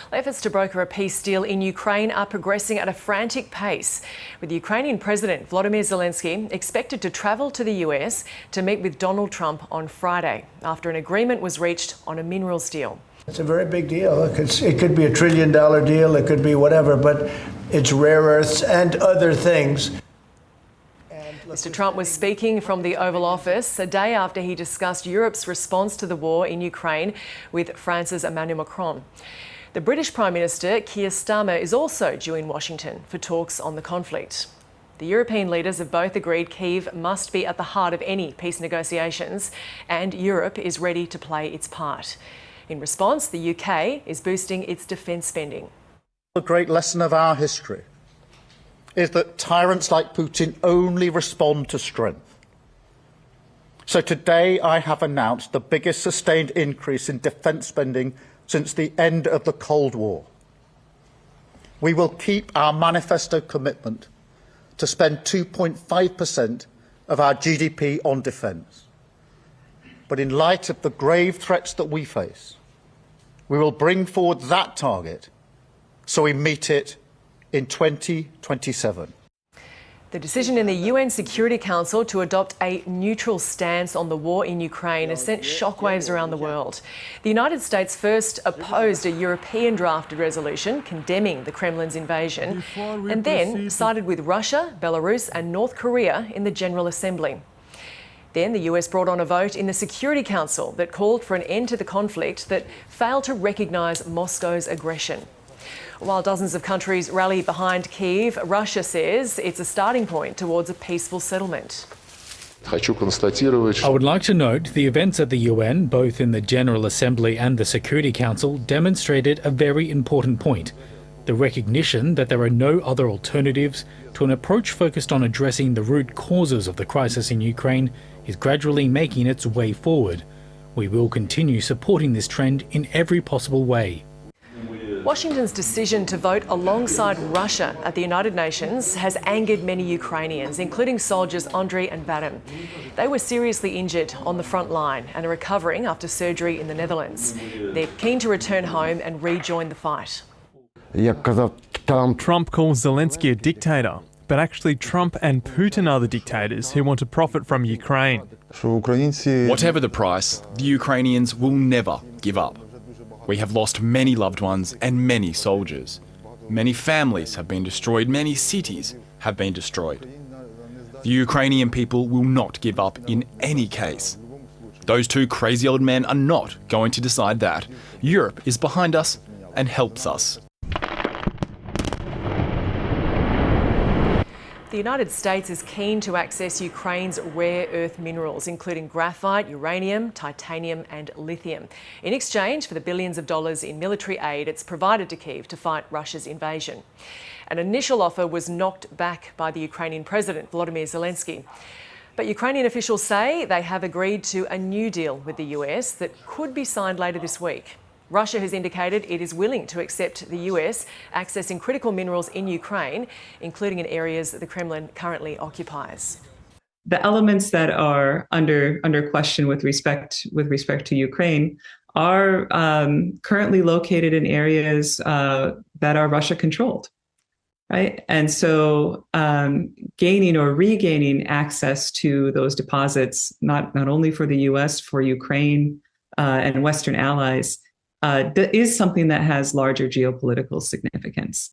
Efforts to broker a peace deal in Ukraine are progressing at a frantic pace, with Ukrainian President Volodymyr Zelenskyy expected to travel to the US to meet with Donald Trump on Friday, after an agreement was reached on a minerals deal. It's a very big deal. It could be $1 trillion deal, it could be whatever, but it's rare earths and other things. Mr. Trump was speaking from the Oval Office a day after he discussed Europe's response to the war in Ukraine with France's Emmanuel Macron. The British Prime Minister, Keir Starmer, is also due in Washington for talks on the conflict. The European leaders have both agreed Kyiv must be at the heart of any peace negotiations, and Europe is ready to play its part. In response, the UK is boosting its defence spending. The great lesson of our history is that tyrants like Putin only respond to strength. So today I have announced the biggest sustained increase in defence spending since the end of the Cold War. We will keep our manifesto commitment to spend 2.5% of our GDP on defence. But in light of the grave threats that we face, we will bring forward that target so we meet it in 2027. The decision in the UN Security Council to adopt a neutral stance on the war in Ukraine has sent shockwaves around the world. The United States first opposed a European drafted resolution condemning the Kremlin's invasion, and then sided with Russia, Belarus and North Korea in the General Assembly. Then the US brought on a vote in the Security Council that called for an end to the conflict that failed to recognise Moscow's aggression. While dozens of countries rally behind Kyiv, Russia says it's a starting point towards a peaceful settlement. I would like to note the events at the UN, both in the General Assembly and the Security Council, demonstrated a very important point: the recognition that there are no other alternatives to an approach focused on addressing the root causes of the crisis in Ukraine is gradually making its way forward. We will continue supporting this trend in every possible way. Washington's decision to vote alongside Russia at the United Nations has angered many Ukrainians, including soldiers Andriy and Vadim. They were seriously injured on the front line and are recovering after surgery in the Netherlands. They're keen to return home and rejoin the fight. Trump calls Zelenskyy a dictator, but actually Trump and Putin are the dictators who want to profit from Ukraine. Whatever the price, the Ukrainians will never give up. We have lost many loved ones and many soldiers. Many families have been destroyed, many cities have been destroyed. The Ukrainian people will not give up in any case. Those two crazy old men are not going to decide that. Europe is behind us and helps us. The United States is keen to access Ukraine's rare earth minerals, including graphite, uranium, titanium and lithium, in exchange for the billions of dollars in military aid it's provided to Kyiv to fight Russia's invasion. An initial offer was knocked back by the Ukrainian President Volodymyr Zelenskyy. But Ukrainian officials say they have agreed to a new deal with the US that could be signed later this week. Russia has indicated it is willing to accept the US accessing critical minerals in Ukraine, including in areas that the Kremlin currently occupies. The elements that are under question with respect to Ukraine are currently located in areas that are Russia controlled, right? And so gaining or regaining access to those deposits, not only for the US, for Ukraine and Western allies, is something that has larger geopolitical significance.